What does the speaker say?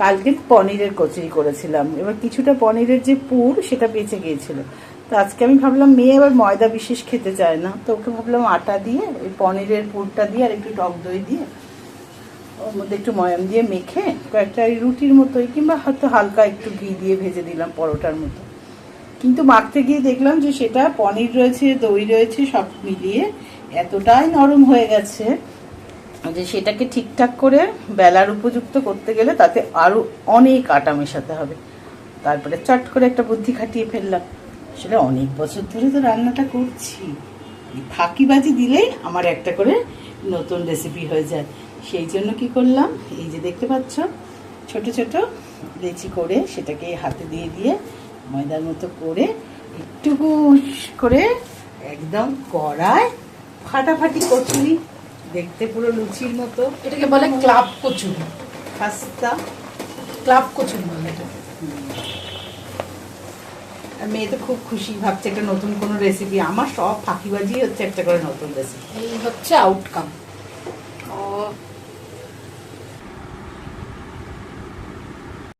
কালকে পনিরের কচুরি করেছিলাম, এবার কিছুটা পনিরের যে পুর সেটা বেঁচে গিয়েছিল। তো আজকে আমি ভাবলাম মেয়ে আবার ময়দা বিশেষ খেতে চায় না, তো ওকে ভাবলাম আটা দিয়ে ওই পনিরের পুরটা দিয়ে আর একটু টক দই দিয়ে ওর মধ্যে একটু ময়াম দিয়ে মেখে কয়েকটা রুটির মতোই কিংবা হয়তো হালকা একটু ঘি দিয়ে ভেজে দিলাম পরোটার মতো। কিন্তু মাখতে গিয়ে দেখলাম যে সেটা পনির রয়েছে, দই রয়েছে, সব মিলিয়ে এতটাই নরম হয়ে গেছে যে সেটাকে ঠিকঠাক করে বেলার উপযুক্ত করতে গেলে তাতে আরও অনেক আটা মেশাতে হবে। তারপরে চট করে একটা বুদ্ধি খাটিয়ে ফেললাম। আসলে অনেক বছর ধরে তো রান্নাটা করছি, ফাঁকিবাজি দিলেই আমার একটা করে নতুন রেসিপি হয়ে যায়। সেই জন্য কি করলাম, এই যে দেখতে পাচ্ছ ছোট ছোট লেচি করে সেটাকে হাতে দিয়ে দিয়ে ময়দার মতো করে একটু করে একদম কড়ায় ফাটাফাটি কচুরি, দেখতে পুরো লুচির মতো। এটাকে বলে ক্লাব কচুরি, খাস্তা ক্লাব কচুরি বলে এটা। আর মেয়ে তো খুব খুশি, ভাবছে একটা নতুন কোনো রেসিপি। আমার সব ফাঁকিবাজি হচ্ছে একটা করে নতুন রেসিপি। এই হচ্ছে আউটকাম।